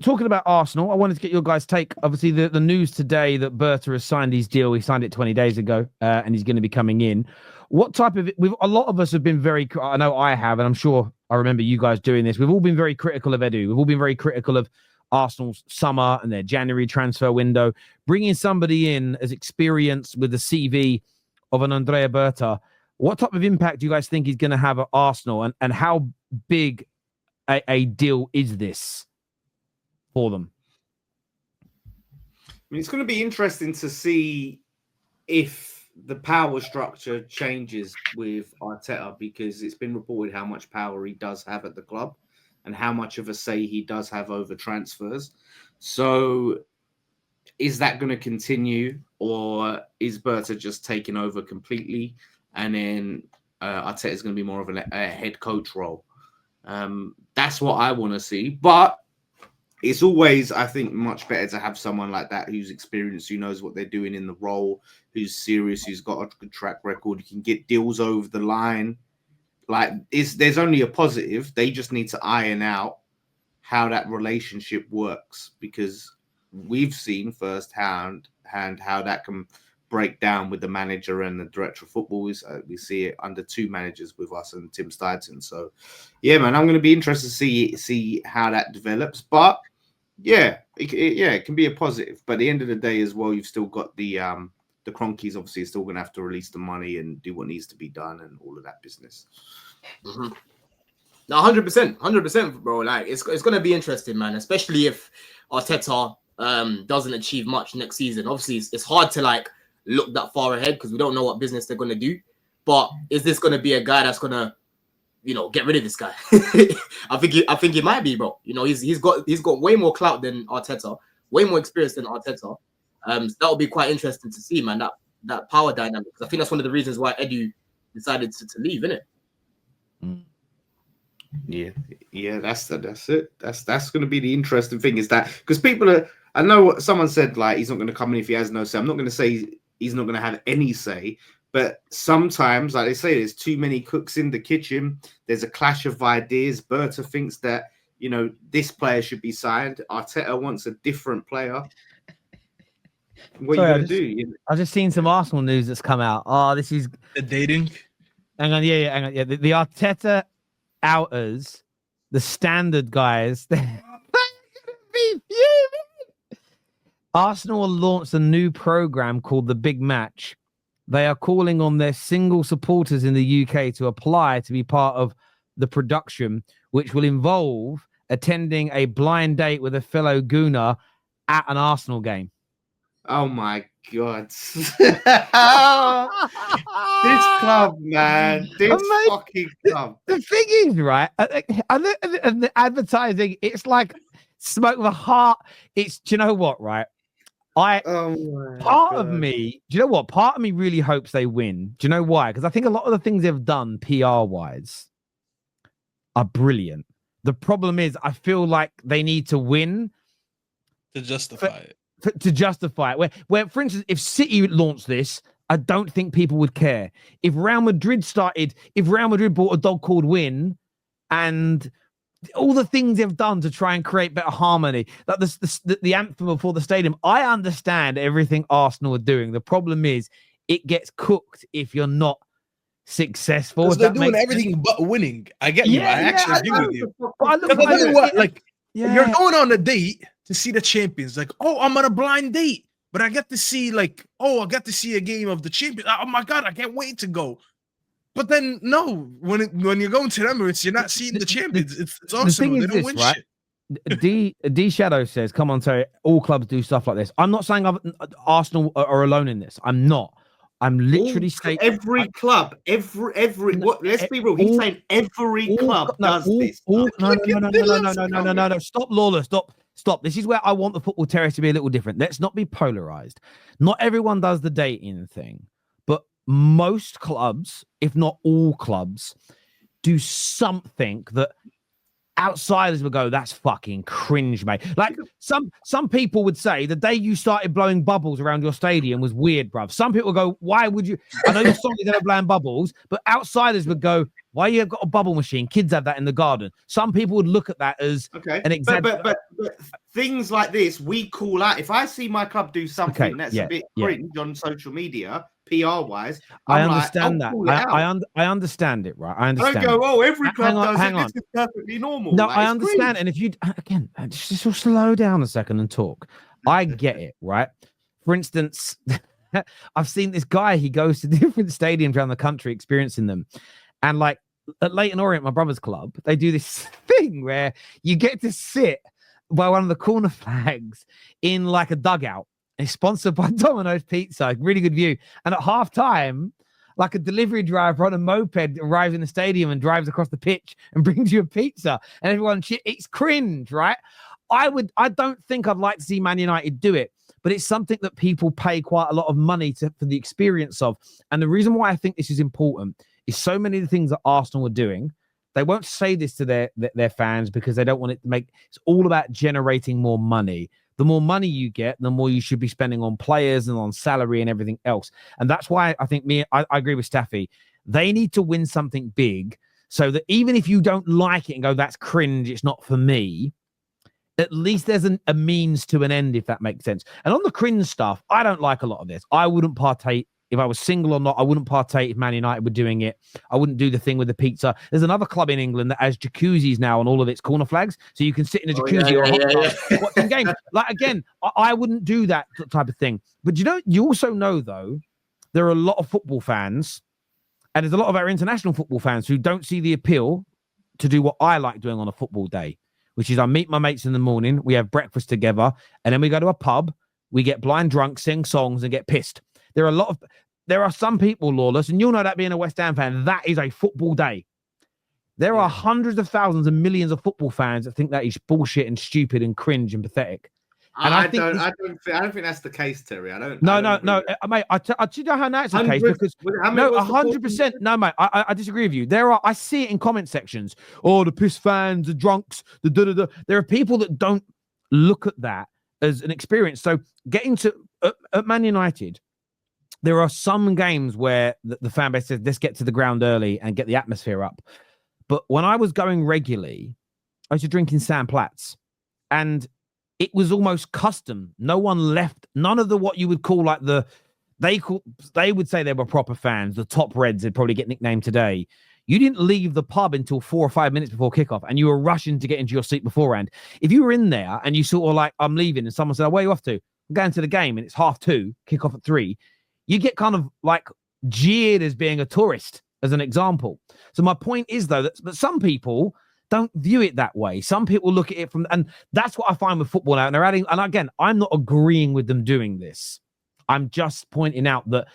talking about Arsenal, I wanted to get your guys' take. Obviously, the news today that Berta has signed his deal. He signed it 20 days ago, and he's going to be coming in. What type of? A lot of us have been very. I know I have, and I'm sure I remember you guys doing this. We've all been very critical of Edu. We've all been very critical of Arsenal's summer and their January transfer window. Bringing somebody in as experienced with the CV of an Andrea Berta, what type of impact do you guys think he's going to have at Arsenal, and how big a deal is this for them? I mean, it's going to be interesting to see if the power structure changes with Arteta, because it's been reported how much power he does have at the club and how much of a say he does have over transfers. So is that going to continue, or is Berta just taking over completely, and then Arteta is going to be more of a head coach role? That's what I want to see. But it's always, I think, much better to have someone like that who's experienced, who knows what they're doing in the role, who's serious, who's got a good track record, who can get deals over the line. Like, there's only a positive. They just need to iron out how that relationship works, because we've seen firsthand how that can break down with the manager and the director of football. We see it under two managers with us and Tim Steidton. So, yeah, man, I'm going to be interested to see how that develops. But yeah, it can be a positive. But at the end of the day, as well, you've still got the Cronkies. Obviously, are still going to have to release the money and do what needs to be done and all of that business. Mm-hmm. No, 100%, bro. Like, it's going to be interesting, man. Especially if Arteta doesn't achieve much next season. Obviously, it's hard to like look that far ahead because we don't know what business they're going to do. But is this going to be a guy that's going to, get rid of this guy? I think he might be, bro. He's got way more clout than Arteta, way more experience than Arteta. So that would be quite interesting to see, man. That power dynamic. I think that's one of the reasons why Edu decided to leave, isn't it? Yeah, that's it. That's going to be the interesting thing, is that because people are. I know what someone said, like he's not going to come in if he has no say. I'm not going to say he's not going to have any say, but sometimes, like they say, there's too many cooks in the kitchen. There's a clash of ideas. Berta thinks that this player should be signed. Arteta wants a different player. What are you going to do? I've just seen some Arsenal news that's come out. Oh, this is the dating. Hang on. The Arteta outers, the standard guys. They're gonna be fuming. Arsenal launched a new program called The Big Match. They are calling on their single supporters in the UK to apply to be part of the production, which will involve attending a blind date with a fellow Gooner at an Arsenal game. Oh my God. This club, man. This fucking club. The thing is, right? The advertising, it's like smoke with a heart. It's, do you know what, right? Part of me, do you know what? Part of me really hopes they win. Do you know why? Because I think a lot of the things they've done PR-wise are brilliant. The problem is, I feel like they need to win to justify it. To justify it. Where, for instance, if City launched this, I don't think people would care. If Real Madrid bought a dog called Win, and all the things they've done to try and create better harmony, like the anthem before the stadium, I understand everything Arsenal are doing. The problem is it gets cooked if you're not successful. Because they're doing everything but winning. I get you. I actually agree with you. You're going on a date to see the champions. Like, oh, I'm on a blind date, but I get to see I get to see a game of the champions. Oh my God, I can't wait to go. But then no, when you're going to the Emirates, you're not seeing the champions. It's awesome. They don't win shit. D Shadow says, "Come on, Terry. All clubs do stuff like this." I'm not saying Arsenal are alone in this. I'm not. I'm literally saying every club, every. What? Let's be real. He's saying every club does this. No. Stop, Lawler. Stop. This is where I want the football terrace to be a little different. Let's not be polarized. Not everyone does the dating thing, but most clubs, if not all clubs, do something that outsiders would go, that's fucking cringe, mate. Like some people would say the day you started blowing bubbles around your stadium was weird, bruv. Some people go, why would you? I know you're sorry they're blowing bubbles, but outsiders would go, why you got a bubble machine? Kids have that in the garden. Some people would look at that as okay. an example. But things like this, we call out. If I see my club do something that's a bit cringe on social media, PR wise, I understand that. I understand it, right? I understand. I don't go, every club does it. This is perfectly normal. No, I understand. And if you again, just slow down a second and talk. I get it, right? For instance, I've seen this guy. He goes to different stadiums around the country, experiencing them, and like at Leighton Orient, my brother's club, they do this thing where you get to sit by one of the corner flags in like a dugout. It's sponsored by Domino's Pizza. Really good view. And at half time, like a delivery driver on a moped arrives in the stadium and drives across the pitch and brings you a pizza. And everyone, it's cringe, right? I don't think I'd like to see Man United do it, but it's something that people pay quite a lot of money for the experience of. And the reason why I think this is important is so many of the things that Arsenal are doing, they won't say this to their fans because they don't want it to it's all about generating more money. The more money you get, the more you should be spending on players and on salary and everything else. And that's why I think I agree with Staffy. They need to win something big so that even if you don't like it and go, that's cringe, it's not for me, at least there's a means to an end, if that makes sense. And on the cringe stuff, I don't like a lot of this. I wouldn't partake. If I was single or not, I wouldn't partake if Man United were doing it. I wouldn't do the thing with the pizza. There's another club in England that has jacuzzis now on all of its corner flags. So you can sit in a jacuzzi or a hot tub watching games. Like, again, I wouldn't do that type of thing. But you also know, though, there are a lot of football fans, and there's a lot of our international football fans who don't see the appeal to do what I like doing on a football day, which is I meet my mates in the morning, we have breakfast together, and then we go to a pub, we get blind drunk, sing songs, and get pissed. There are some people, Lawless, and you'll know that being a West Ham fan, that is a football day. There are hundreds of thousands and millions of football fans that think that is bullshit and stupid and cringe and pathetic. And I don't think that's the case, Terry. Mate. I do you know how that's the case because 100%. No, mate. I disagree with you. I see it in comment sections. Oh, the piss fans, the drunks, the da. There are people that don't look at that as an experience. So getting to at Man United, there are some games where the fan base says, let's get to the ground early and get the atmosphere up. But when I was going regularly, I used to drink in Sam Platts, and it was almost custom. No one left. None of what you would call like they would say they were proper fans. The top Reds, they'd probably get nicknamed today. You didn't leave the pub until 4 or 5 minutes before kickoff, and you were rushing to get into your seat beforehand. If you were in there and you sort of like, I'm leaving, and someone said, where are you off to? I'm going to the game, and it's 2:30, kickoff at 3. You get kind of like jeered as being a tourist, as an example. So my point is, though, that some people don't view it that way. Some people look at it and that's what I find with football now. And they're adding, and again, I'm not agreeing with them doing this. I'm just pointing out that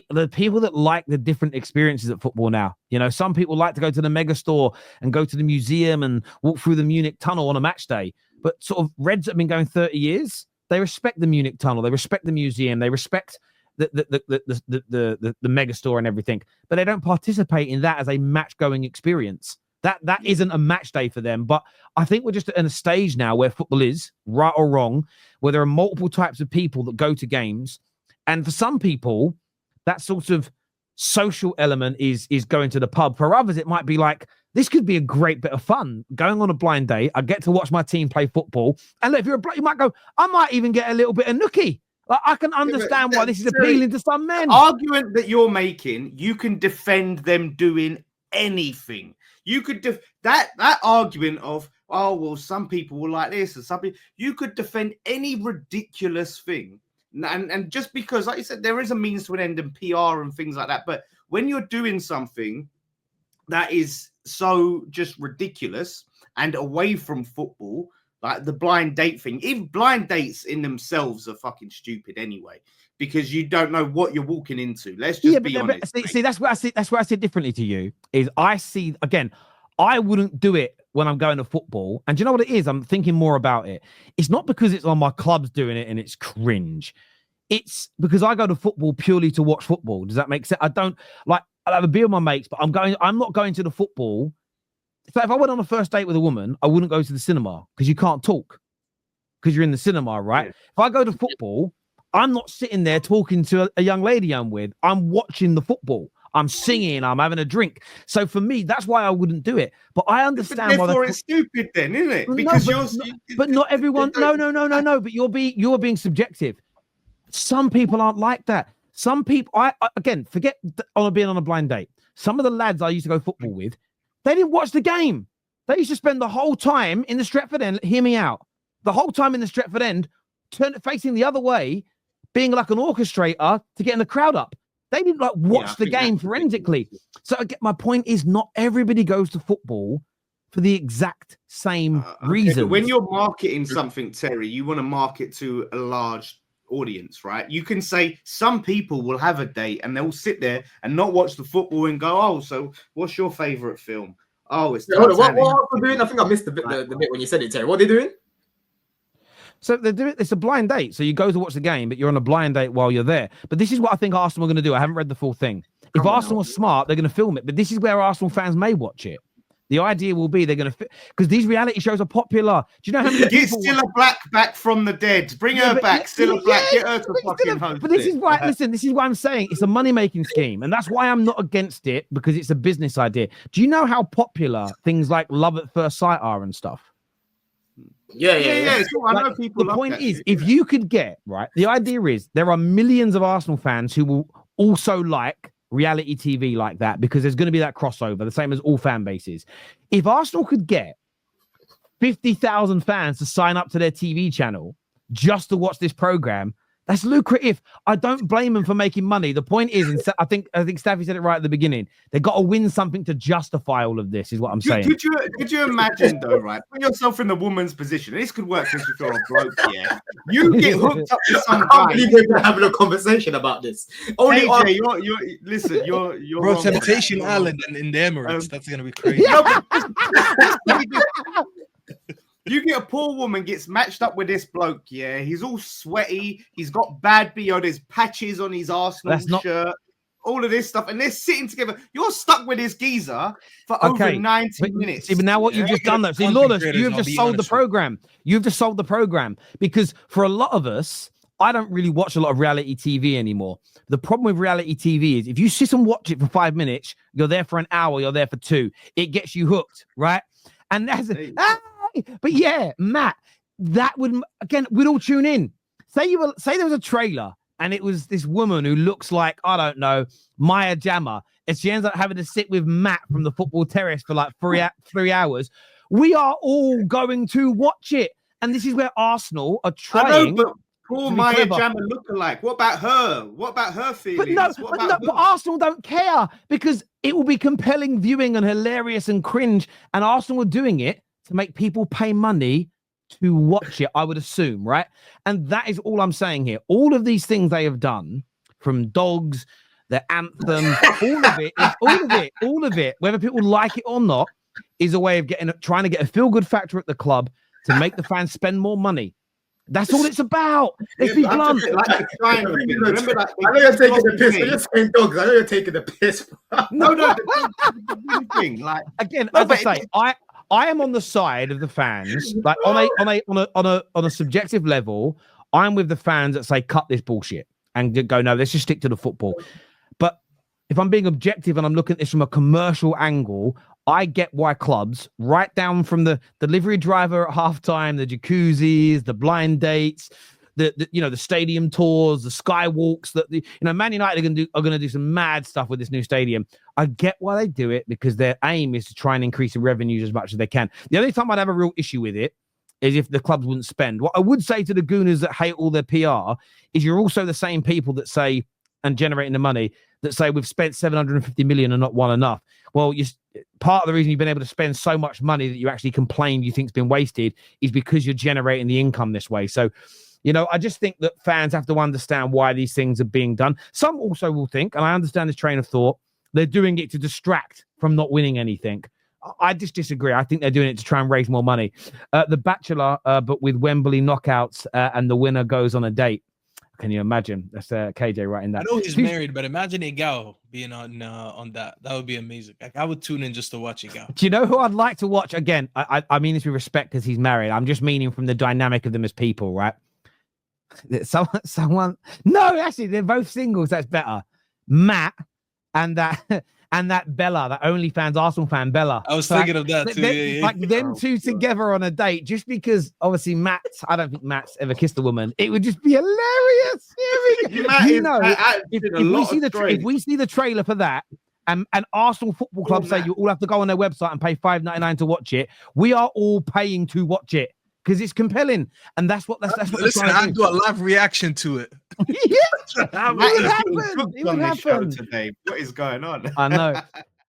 the people that like the different experiences at football now, some people like to go to the mega store and go to the museum and walk through the Munich tunnel on a match day. But sort of Reds that have been going 30 years, they respect the Munich tunnel. They respect the museum. They respect the mega store and everything, but they don't participate in that as a match going experience. That isn't a match day for them. But I think we're just in a stage now where football is, right or wrong, where there are multiple types of people that go to games, and for some people that sort of social element is going to the pub. For others, it might be like, this could be a great bit of fun going on a blind date. I get to watch my team play football, and look, if you're you might go, I might even get a little bit of nookie. I can understand why this is appealing to some men. The argument that you're making, you can defend them doing anything. You could that argument of, oh, well, some people will like this and some people, you could defend any ridiculous thing. And just because, like you said, there is a means to an end and PR and things like that. But when you're doing something that is so just ridiculous and away from football, like the blind date thing, even blind dates in themselves are fucking stupid anyway, because you don't know what you're walking into. Let's just be honest. See, that's where I see it differently to you. Is I see, again, I wouldn't do it when I'm going to football. And do you know what it is? I'm thinking more about it. It's not because it's on my club's doing it and it's cringe. It's because I go to football purely to watch football. Does that make sense? I don't like, I'll have a beer with my mates, but I'm not going to the football So if I went on a first date with a woman, I wouldn't go to the cinema because you can't talk because you're in the cinema, right? Yeah. If I go to football, I'm not sitting there talking to a young lady I'm with. I'm watching the football. I'm singing. I'm having a drink. So for me, that's why I wouldn't do it. But I understand why. Therefore, it's stupid, then, isn't it? No, Because but not everyone. No. But you're being subjective. Some people aren't like that. Some people, I again, forget on being on a blind date. Some of the lads I used to go football with, they didn't watch the game. They used to spend the whole time in the Stretford end. Hear me out. The whole time in the Stretford end, facing the other way, being like an orchestrator to getting the crowd up. They didn't like watch the game forensically. So again, my point is, not everybody goes to football for the exact same reason. But when you're marketing something, Terry, you want to market to a large audience, right? You can say some people will have a date and they'll sit there and not watch the football and go, "Oh, so what's your favorite film?" Oh, it's what are they doing? I think I missed the bit when you said it, Terry. What are they doing? So they do it. It's a blind date. So you go to watch the game, but you're on a blind date while you're there. But this is what I think Arsenal are going to do. I haven't read the full thing. If Arsenal are smart, they're going to film it. But this is where Arsenal fans may watch it. The idea will be they're going to because these reality shows are popular. Do you know how many people Get Cilla Black back from the dead? Bring her back, Cilla Black. Get her to fucking host. But this is why. Listen, this is why I'm saying it's a money-making scheme, and that's why I'm not against it because it's a business idea. Do you know how popular things like Love at First Sight are and stuff? Yeah. So I know people. The point is, if you could get right, the idea is there are millions of Arsenal fans who will also like reality TV like that because there's going to be that crossover, the same as all fan bases. If Arsenal could get 50,000 fans to sign up to their TV channel just to watch this program, that's lucrative. I don't blame them for making money. The point is, and I think Staffy said it right at the beginning. They got to win something to justify all of this. Is what I'm saying. Could you imagine though? Right, put yourself in the woman's position. This could work since you're a bloke. Yeah, you get hooked up to some guy. I can't believe we're having a conversation about this. Only AJ, you're bro. wrong. Temptation Island in the Emirates. That's gonna be crazy. You get a poor woman gets matched up with this bloke, yeah. He's all sweaty. He's got bad beard. There's patches on his Arsenal shirt. All of this stuff, and they're sitting together. You're stuck with this geezer for over 90 minutes. See, but now what you've just done, though, see, Lawless, you have just sold the program. You've just sold the program because for a lot of us, I don't really watch a lot of reality TV anymore. The problem with reality TV is if you sit and watch it for 5 minutes, you're there for an hour, you're there for 2. It gets you hooked, right? And that's but yeah, Matt, that would again, we'd all tune in. Say there was a trailer and it was this woman who looks like, I don't know, Maya Jama, and she ends up having to sit with Matt from the football terrace for like 3 hours. We are all going to watch it. And this is where Arsenal are trying. I know, but poor Maya Jama lookalike. What about her? What about her feelings? But Arsenal don't care because it will be compelling viewing and hilarious and cringe. And Arsenal are doing it to make people pay money to watch it, I would assume, right? And that is all I'm saying here. All of these things they have done, from dogs, the anthem, all of it, whether people like it or not, is a way of trying to get a feel-good factor at the club to make the fans spend more money. That's all it's about. Let's be blunt. I know you're taking the piss. You're saying dogs. I know you're taking the piss. No. The thing, like again, as I say, I am on the side of the fans. Like on a subjective level, I'm with the fans that say cut this bullshit and go, no, let's just stick to the football. But if I'm being objective and I'm looking at this from a commercial angle, I get why clubs, right down from the delivery driver at halftime, the jacuzzis, the blind dates, the stadium tours, the skywalks, Man United are gonna do some mad stuff with this new stadium. I get why they do it because their aim is to try and increase the revenues as much as they can. The only time I'd have a real issue with it is if the clubs wouldn't spend. What I would say to the Gooners that hate all their PR is you're also the same people that say, and generating the money, that say we've spent 750 million and not won enough. Well, part of the reason you've been able to spend so much money that you actually complain you think's been wasted is because you're generating the income this way. So, I just think that fans have to understand why these things are being done. Some also will think, and I understand this train of thought, they're doing it to distract from not winning anything. I just disagree. I think they're doing it to try and raise more money. The Bachelor, but with Wembley knockouts, and the winner goes on a date. Can you imagine? That's KJ writing I that. know he's married, but imagine a gal being on that. That would be amazing. Like, I would tune in just to watch a gal. Do you know who I'd like to watch again? I mean this with respect because he's married. I'm just meaning from the dynamic of them as people, right? Someone. No, actually, they're both singles. That's better. Matt and that Bella, that OnlyFans Arsenal fan Bella. I was thinking of that too. Yeah. Like them two together on a date, just because obviously I don't think Matt's ever kissed a woman. It would just be hilarious. If we see the trailer for that, and Arsenal Football Club say you all have to go on their website and pay $5.99 to watch it, we are all paying to watch it because it's compelling, and that's what Listen, I'll do a live reaction to it. Yeah, it would happen. Today. What is going on? I know.